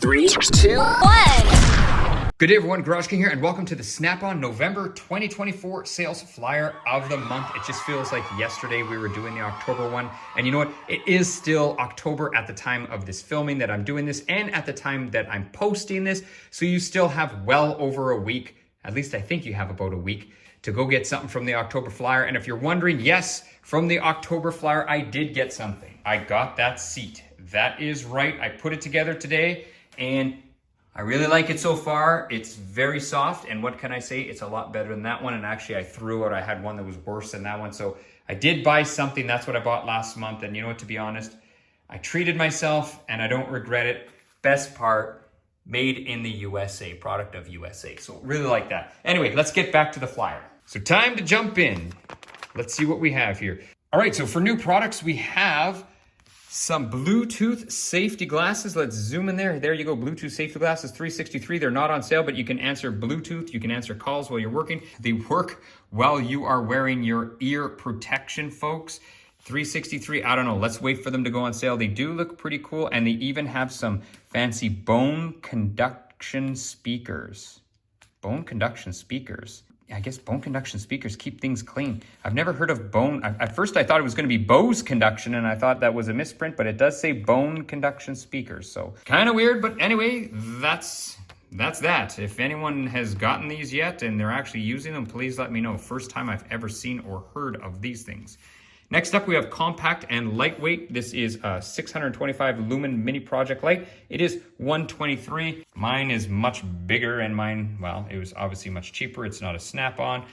3, 2, 1. Good day everyone, GarageKing here, and welcome to the Snap-on November 2024 sales flyer of the month. It just feels like yesterday we were doing the October one, and you know what? It is still October at the time of this filming that I'm doing this, and at the time that I'm posting this, so you still have well over a week, at least I think you have about a week, to go get something from the October flyer. And if you're wondering, yes, from the October flyer, I did get something. I got that seat. That is right, I put it together today, and I really like it so far. It's very soft, and what can I say? It's a lot better than that one, and actually I threw out, I had one that was worse than that one, so I did buy something. That's what I bought last month, and you know what, to be honest, I treated myself, and I don't regret it. Best part, made in the USA, product of USA, so really like that. Anyway, let's get back to the flyer. So time to jump in. Let's see what we have here. All right, so for new products, we have some Bluetooth safety glasses. Let's zoom in there. There you go, Bluetooth safety glasses, $363. They're not on sale, but you can answer Bluetooth. You can answer calls while you're working. They work while you are wearing your ear protection, folks. $363, I don't know. Let's wait for them to go on sale. They do look pretty cool, and they even have some fancy bone conduction speakers. Bone conduction speakers. I guess bone conduction speakers keep things clean. I've never heard of bone. At first I thought it was going to be Bose conduction, and I thought that was a misprint, but it does say bone conduction speakers. So kind of weird, but anyway, that's that. If anyone has gotten these yet and they're actually using them, please let me know. First time I've ever seen or heard of these things. Next up, we have compact and lightweight. This is a 625 lumen mini project light. It is $123. Mine is much bigger, and mine, well, it was obviously much cheaper. It's not a snap-on.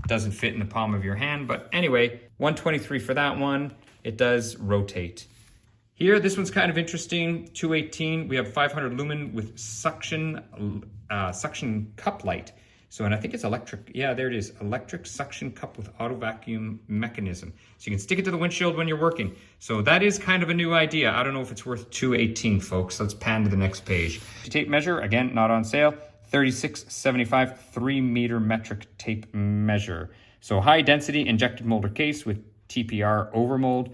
Doesn't fit in the palm of your hand, but anyway, $123 for that one. It does rotate. Here, this one's kind of interesting. $218. We have 500 lumen with suction cup light. So, and I think it's electric. Yeah, there it is. Electric suction cup with auto vacuum mechanism. So you can stick it to the windshield when you're working. So that is kind of a new idea. I don't know if it's worth $218, folks. Let's pan to the next page. Tape measure, again, not on sale. $36.75, 3-meter metric tape measure. So high density injected molder case with TPR overmold.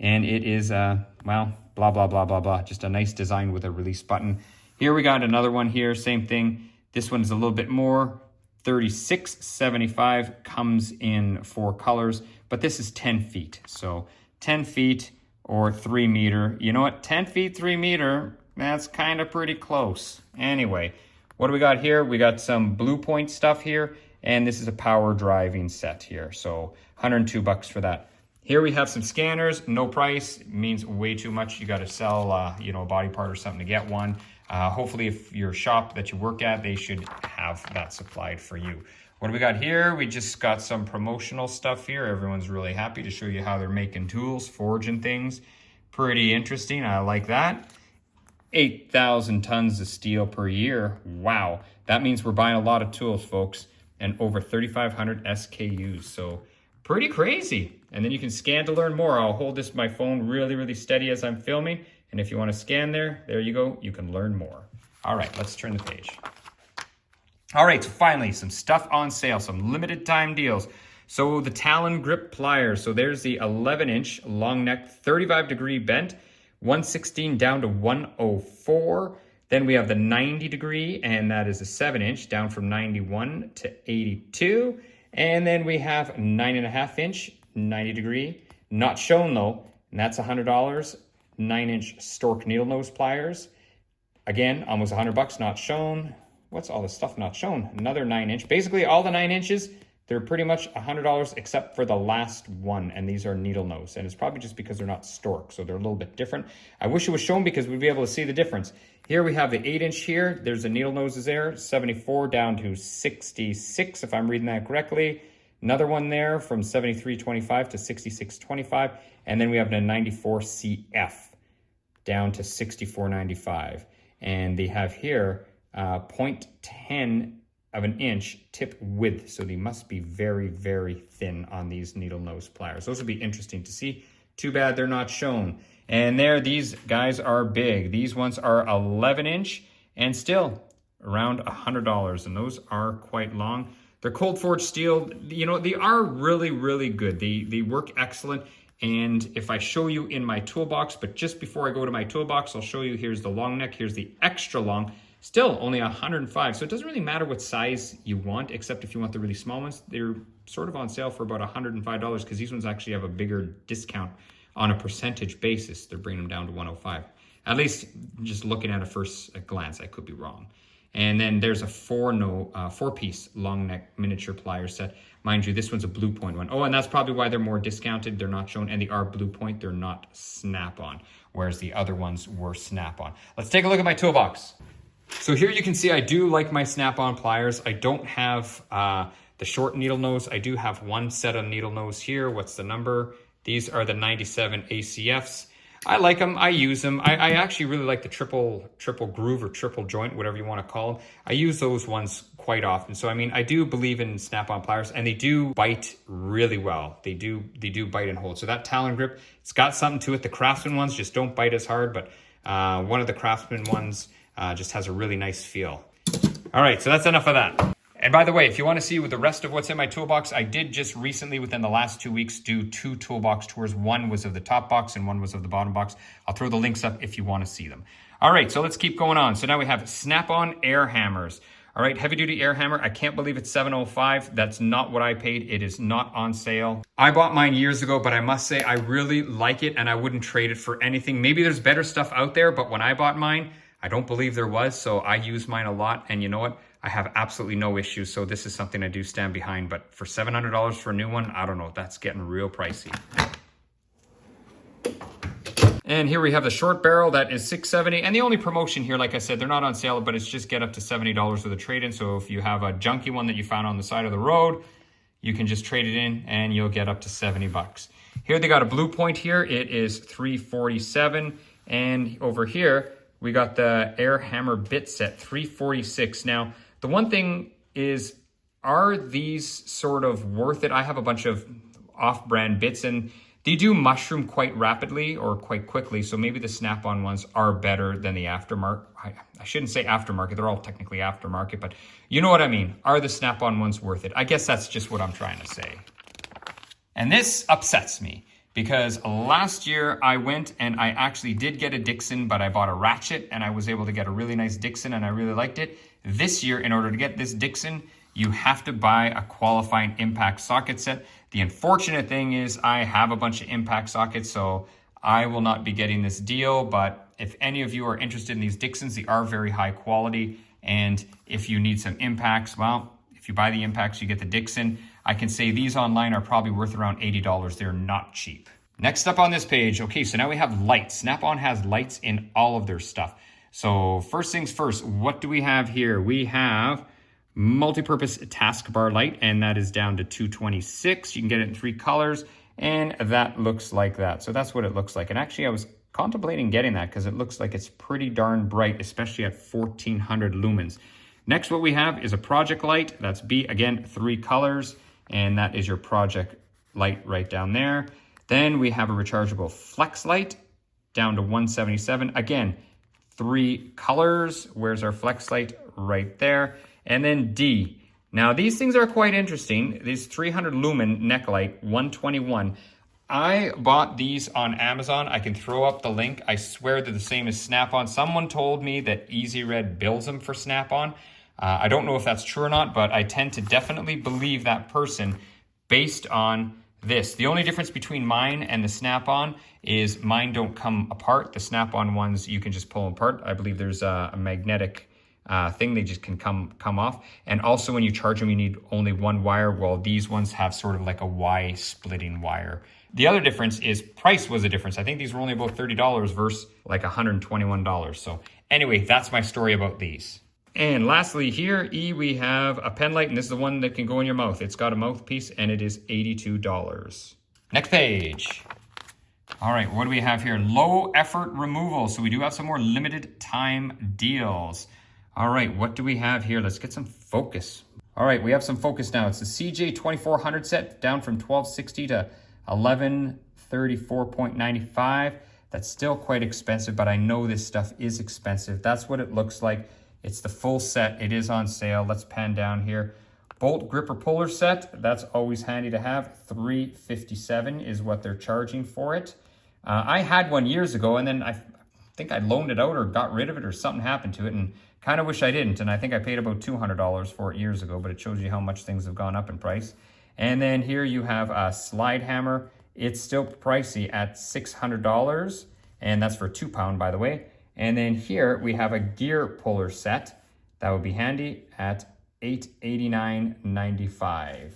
And it is, well, blah, blah, blah, blah, blah. Just a nice design with a release button. Here we got another one here, same thing. This one's a little bit more. $36.75, comes in 4 colors, but this is 10 feet. So 10 feet or 3 meter. You know what? 10 feet, 3 meter, that's kind of pretty close. Anyway, what do we got here? We got some Blue Point stuff here, and this is a power driving set here. So $102 for that. Here we have some scanners, no price, means way too much. You got to sell, you know, a body part or something to get one. Hopefully, if your shop that you work at, they should have that supplied for you. What do we got here? We just got some promotional stuff here. Everyone's really happy to show you how they're making tools, forging things. Pretty interesting. I like that. 8,000 tons of steel per year. Wow. That means we're buying a lot of tools, folks, and over 3,500 SKUs. So pretty crazy. And then you can scan to learn more. I'll hold my phone really, really steady as I'm filming. And if you want to scan there you go. You can learn more. All right, let's turn the page. All right, so finally, some stuff on sale, some limited time deals. So the Talon Grip Pliers. So there's the 11-inch long neck, 35-degree bent, 116 down to 104. Then we have the 90-degree, and that is a 7-inch, down from 91 to 82. And then we have 9.5-inch, 90-degree, not shown though, and that's $100. 9-inch Stork needle nose pliers. Again, almost $100, not shown. What's all this stuff not shown? Another 9-inch. Basically, all the 9 inches, they're pretty much $100 except for the last one, and these are needle nose. And it's probably just because they're not Stork, so they're a little bit different. I wish it was shown because we'd be able to see the difference. Here we have the 8-inch here. There's the needle noses there, 74 down to 66, if I'm reading that correctly. Another one there from 73.25 to 66.25. And then we have the 94 CF down to 64.95. And they have here 0.10 of an inch tip width. So they must be very, very thin on these needle nose pliers. Those would be interesting to see. Too bad they're not shown. And there, these guys are big. These ones are 11-inch and still around $100. And those are quite long. They're cold forged steel. You know, they are really, really good. They work excellent. And if I show you in my toolbox, but just before I go to my toolbox, I'll show you, here's the long neck, here's the extra long, still only 105. So it doesn't really matter what size you want, except if you want the really small ones. They're sort of on sale for about $105 because these ones actually have a bigger discount on a percentage basis. They're bringing them down to 105. At least just looking at a first glance, I could be wrong. And then there's a four-piece long neck miniature pliers set. Mind you, this one's a Blue Point one. Oh, and that's probably why they're more discounted. They're not shown, and they are Blue Point. They're not snap-on, whereas the other ones were snap-on. Let's take a look at my toolbox. So here you can see I do like my snap-on pliers. I don't have the short needle nose. I do have one set of needle nose here. What's the number? These are the 97 ACFs. I like them. I use them. I actually really like the triple groove or triple joint, whatever you want to call them. I use those ones quite often. So I mean, I do believe in snap-on pliers, and they do bite really well. They do bite and hold. So that Talon grip, it's got something to it. The Craftsman ones just don't bite as hard, but one of the Craftsman ones just has a really nice feel. All right, so that's enough of that. And by the way, if you want to see the rest of what's in my toolbox, I did just recently, within the last 2 weeks, do 2 toolbox tours. One was of the top box and one was of the bottom box. I'll throw the links up if you want to see them. All right, so let's keep going on. So now we have snap-on air hammers. All right, heavy-duty air hammer. I can't believe it's $705. That's not what I paid. It is not on sale. I bought mine years ago, but I must say I really like it, and I wouldn't trade it for anything. Maybe there's better stuff out there, but when I bought mine, I don't believe there was, so I use mine a lot, and you know what? I have absolutely no issues, so this is something I do stand behind, but for $700 for a new one, I don't know, that's getting real pricey. And here we have the short barrel, that is $670, and the only promotion here, like I said, they're not on sale, but it's just get up to $70 with a trade-in, so if you have a junky one that you found on the side of the road, you can just trade it in, and you'll get up to 70 bucks. Here they got a Blue Point here, it is $347, and over here, we got the air hammer bit set, $346. Now, the one thing is, are these sort of worth it? I have a bunch of off-brand bits, and they do mushroom quite rapidly or quite quickly, so maybe the snap-on ones are better than the aftermarket. I shouldn't say aftermarket, they're all technically aftermarket, but you know what I mean. Are the snap-on ones worth it? I guess that's just what I'm trying to say. And this upsets me, because last year I went and I actually did get a Dixon, but I bought a ratchet and I was able to get a really nice Dixon and I really liked it. This year, in order to get this Dixon, you have to buy a qualifying impact socket set. The unfortunate thing is I have a bunch of impact sockets, so I will not be getting this deal, but if any of you are interested in these Dixons, they are very high quality, and if you need some impacts, well, if you buy the impacts, you get the Dixon. I can say these online are probably worth around $80. They're not cheap. Next up on this page, okay, so now we have lights. Snap-on has lights in all of their stuff. So first things first, what do we have here? We have multi-purpose taskbar light, and that is down to $226. You can get it in 3 colors, and that looks like that. So that's what it looks like. And actually, I was contemplating getting that because it looks like it's pretty darn bright, especially at 1400 lumens. Next, what we have is a project light. That's again, 3 colors. And that is your project light right down there. Then we have a rechargeable flex light down to $177. Again, 3 colors. Where's our flex light? Right there. And then D. Now these things are quite interesting. These 300 lumen neck light, $121. I bought these on Amazon. I can throw up the link. I swear they're the same as Snap-on. Someone told me that Easy Red builds them for Snap-on. I don't know if that's true or not, but I tend to definitely believe that person based on this. The only difference between mine and the Snap-on is mine don't come apart. The Snap-on ones, you can just pull them apart. I believe there's a magnetic thing. They just can come off. And also when you charge them, you need only 1 wire, while these ones have sort of like a Y splitting wire. The other difference is price was a difference. I think these were only about $30 versus like $121. So anyway, that's my story about these. And lastly here, E, we have a pen light, and this is the one that can go in your mouth. It's got a mouthpiece, and it is $82. Next page. All right, what do we have here? Low effort removal. So we do have some more limited time deals. All right, what do we have here? Let's get some focus. All right, we have some focus now. It's the CJ2400 set, down from $1260 to $1134.95. That's still quite expensive, but I know this stuff is expensive. That's what it looks like. It's the full set. It is on sale. Let's pan down here. bolt gripper puller set. That's always handy to have. $357 is what they're charging for it. I had one years ago, and then I think I loaned it out or got rid of it or something happened to it, and kind of wish I didn't. And I think I paid about $200 for it years ago, but it shows you how much things have gone up in price. And then here you have a slide hammer. It's still pricey at $600, and that's for 2 pound, by the way. And then here we have a gear puller set. That would be handy at $889.95.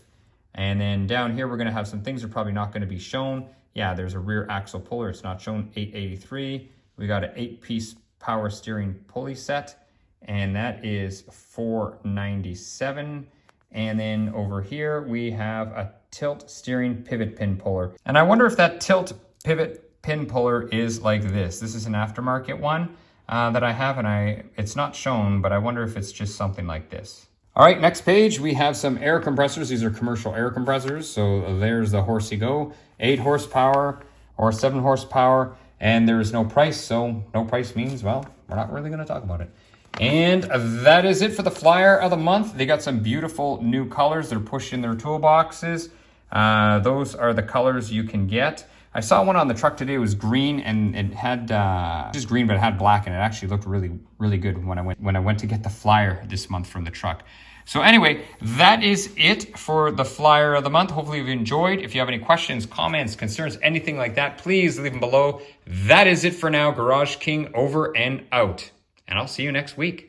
And then down here, we're gonna have some things that are probably not gonna be shown. Yeah, there's a rear axle puller. It's not shown, $883. We got an 8-piece power steering pulley set, and that is $497. And then over here, we have a tilt steering pivot pin puller. And I wonder if that tilt pivot pin puller is like this. This is an aftermarket one that I have, and it's not shown, but I wonder if it's just something like this. All right, next page, we have some air compressors. These are commercial air compressors. So there's the horsey go, 8 horsepower or 7 horsepower, and there's no price. So no price means, well, we're not really gonna talk about it. And that is it for the flyer of the month. They got some beautiful new colors. They're pushed in their toolboxes. Those are the colors you can get. I saw one on the truck today. It was green, and it had just green, but it had black, and it actually looked really, really good when I went to get the flyer this month from the truck. So anyway, that is it for the flyer of the month. Hopefully you've enjoyed. If you have any questions, comments, concerns, anything like that, please leave them below. That is it for now. GarageKing over and out. And I'll see you next week.